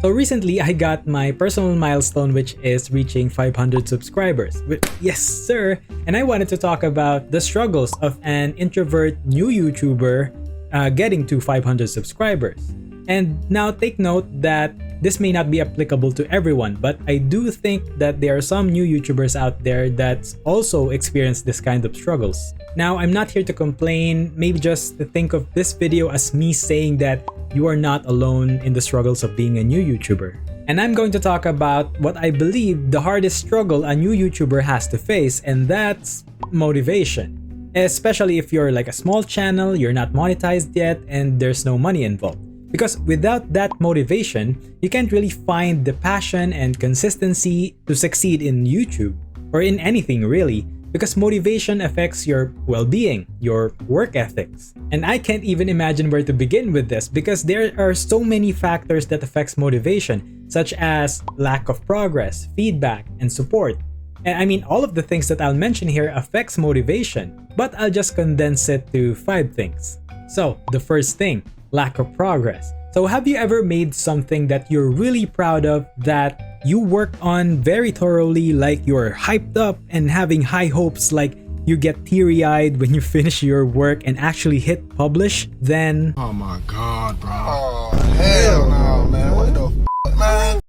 So recently, I got my personal milestone, which is reaching 500 subscribers. Yes, sir! And I wanted to talk about the struggles of an introvert new YouTuber getting to 500 subscribers. And now take note that this may not be applicable to everyone, but I do think that there are some new YouTubers out there that also experience this kind of struggles. Now, I'm not here to complain, maybe just think of this video as me saying that you are not alone in the struggles of being a new YouTuber. And I'm going to talk about what I believe the hardest struggle a new YouTuber has to face, and that's motivation. Especially if you're like a small channel, you're not monetized yet, and there's no money involved. Because without that motivation, you can't really find the passion and consistency to succeed in YouTube, or in anything really, because motivation affects your well-being, your work ethics. And I can't even imagine where to begin with this because there are so many factors that affects motivation, such as lack of progress, feedback, and support. And I mean, all of the things that I'll mention here affects motivation, but I'll just condense it to 5 things. So, the first thing, lack of progress. So have you ever made something that you're really proud of that you worked on very thoroughly, like you're hyped up and having high hopes, like you get teary-eyed when you finish your work and actually hit publish? Then oh my god, bro. Oh hell no, man. What the man?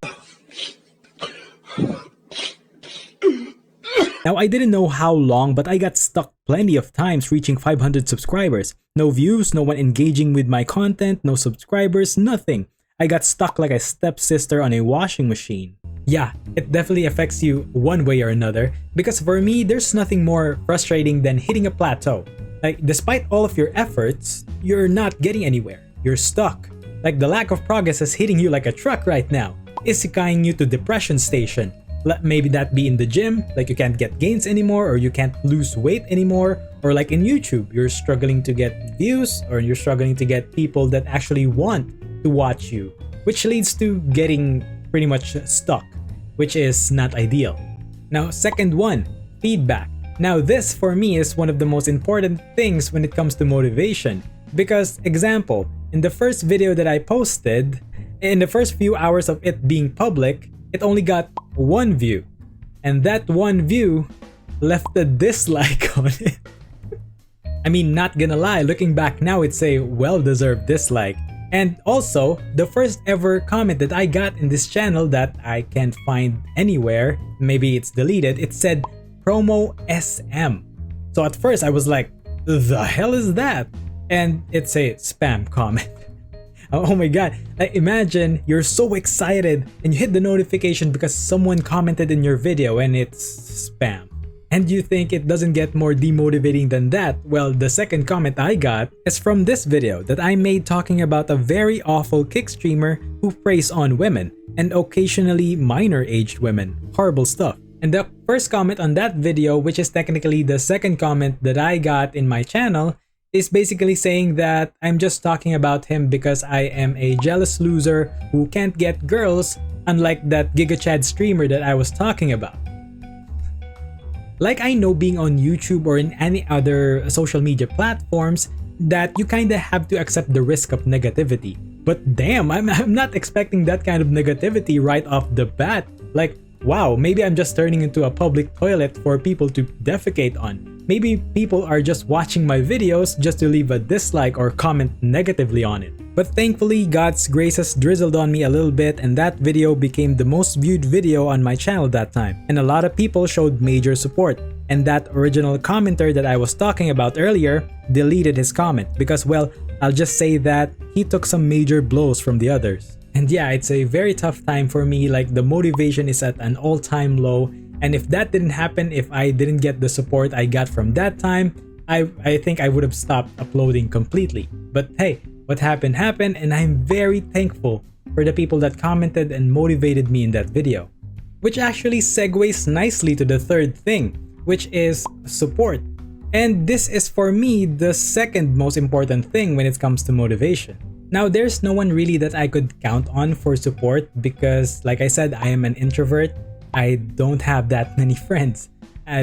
Now, I didn't know how long, but I got stuck plenty of times reaching 500 subscribers. No views, no one engaging with my content, no subscribers, nothing. I got stuck like a stepsister on a washing machine. Yeah, it definitely affects you one way or another, because for me, there's nothing more frustrating than hitting a plateau. Like, despite all of your efforts, you're not getting anywhere. You're stuck. Like, the lack of progress is hitting you like a truck right now, isekaiing you to depression station. Maybe that be in the gym, like you can't get gains anymore, or you can't lose weight anymore, or like in YouTube, you're struggling to get views, or you're struggling to get people that actually want to watch you, which leads to getting pretty much stuck, which is not ideal. Now, second one, feedback. Now, this for me is one of the most important things when it comes to motivation, because example, in the first video that I posted, in the first few hours of it being public, it only got 1 view, and that 1 view left a dislike on it. I mean, not gonna lie, looking back now, it's a well-deserved dislike. And also, the first ever comment that I got in this channel that I can't find anywhere, maybe it's deleted, it said promo SM. So at first I was like, the hell is that? And it's a spam comment. Oh my god, like imagine you're so excited and you hit the notification because someone commented in your video and it's spam. And you think it doesn't get more demotivating than that? Well, the second comment I got is from this video that I made talking about a very awful kick streamer who preys on women, and occasionally minor-aged women. Horrible stuff. And the first comment on that video, which is technically the second comment that I got in my channel, is basically saying that I'm just talking about him because I am a jealous loser who can't get girls, unlike that GigaChad streamer that I was talking about. Like, I know being on YouTube or in any other social media platforms that you kinda have to accept the risk of negativity. But damn, I'm not expecting that kind of negativity right off the bat. Like, wow, maybe I'm just turning into a public toilet for people to defecate on. Maybe people are just watching my videos just to leave a dislike or comment negatively on it. But thankfully, God's grace has drizzled on me a little bit, and that video became the most viewed video on my channel that time. And a lot of people showed major support. And that original commenter that I was talking about earlier deleted his comment because, well, I'll just say that he took some major blows from the others. And yeah, it's a very tough time for me, like the motivation is at an all-time low. And if that didn't happen, if I didn't get the support I got from that time, I think I would have stopped uploading completely. But hey, what happened happened, and I'm very thankful for the people that commented and motivated me in that video. Which actually segues nicely to the third thing, which is support. And this is for me the second most important thing when it comes to motivation. Now, there's no one really that I could count on for support because, like I said, I am an introvert. I don't have that many friends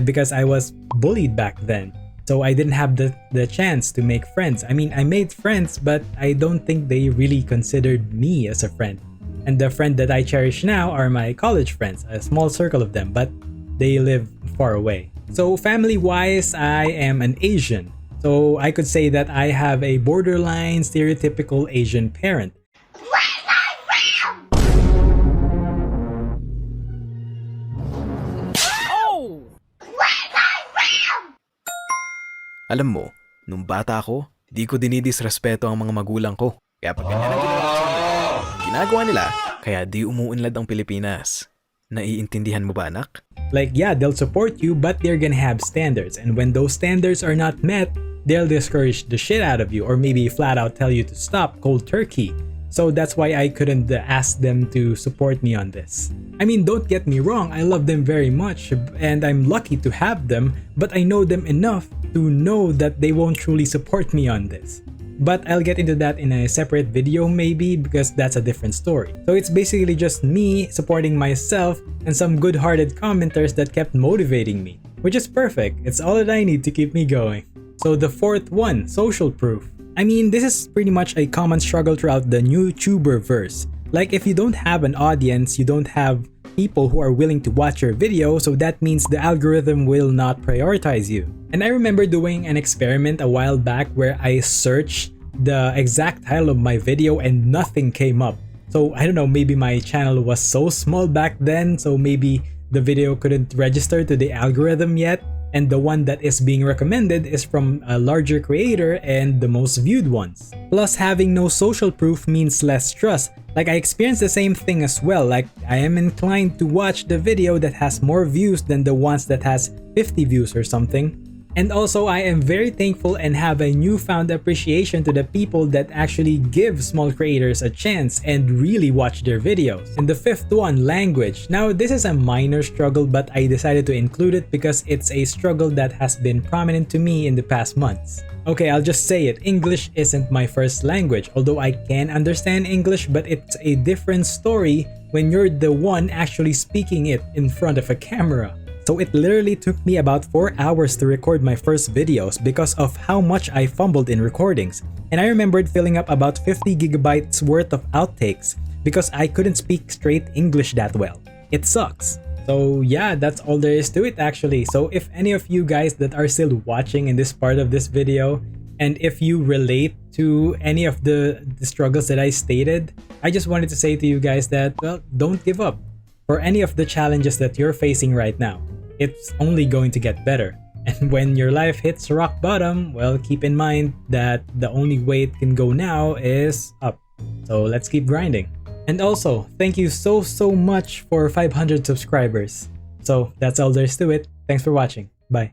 because I was bullied back then. So I didn't have the chance to make friends. I mean, I made friends, but I don't think they really considered me as a friend. And the friend that I cherish now are my college friends, a small circle of them, but they live far away. So family-wise, I am an Asian. So I could say that I have a borderline stereotypical Asian parent. Alam mo, nung bata ako, di ko dinidisrespeto ang mga magulang ko. Kaya pag ganyan ang ginawa ko sa kanila, ang ginagawa nila, kaya di umuunlad ang Pilipinas. Naiintindihan mo ba, anak? Like, yeah, they'll support you, but they're gonna have standards. And when those standards are not met, they'll discourage the shit out of you or maybe flat out tell you to stop cold turkey. So that's why I couldn't ask them to support me on this. I mean, don't get me wrong, I love them very much and I'm lucky to have them, but I know them enough to know that they won't truly support me on this. But I'll get into that in a separate video maybe because that's a different story. So it's basically just me supporting myself and some good-hearted commenters that kept motivating me, which is perfect. It's all that I need to keep me going. So the fourth one, social proof. I mean, this is pretty much a common struggle throughout the YouTuber verse. Like if you don't have an audience, you don't have people who are willing to watch your video, so that means the algorithm will not prioritize you. And I remember doing an experiment a while back where I searched the exact title of my video and nothing came up. So I don't know, maybe my channel was so small back then, so maybe the video couldn't register to the algorithm yet. And the one that is being recommended is from a larger creator and the most viewed ones. Plus, having no social proof means less trust. Like I experienced the same thing as well, like I am inclined to watch the video that has more views than the ones that has 50 views or something. And also, I am very thankful and have a newfound appreciation to the people that actually give small creators a chance and really watch their videos. And the fifth one, language. Now, this is a minor struggle, but I decided to include it because it's a struggle that has been prominent to me in the past months. Okay, I'll just say it. English isn't my first language, although I can understand English, but it's a different story when you're the one actually speaking it in front of a camera. So it literally took me about 4 hours to record my first videos because of how much I fumbled in recordings. And I remembered filling up about 50 gigabytes worth of outtakes because I couldn't speak straight English that well. It sucks. So yeah, that's all there is to it actually. So if any of you guys that are still watching in this part of this video, and if you relate to any of the struggles that I stated, I just wanted to say to you guys that, well, don't give up for any of the challenges that you're facing right now. It's only going to get better. And when your life hits rock bottom, well, keep in mind that the only way it can go now is up. So let's keep grinding. And also, thank you so much for 500 subscribers. So that's all there is to it. Thanks for watching. Bye.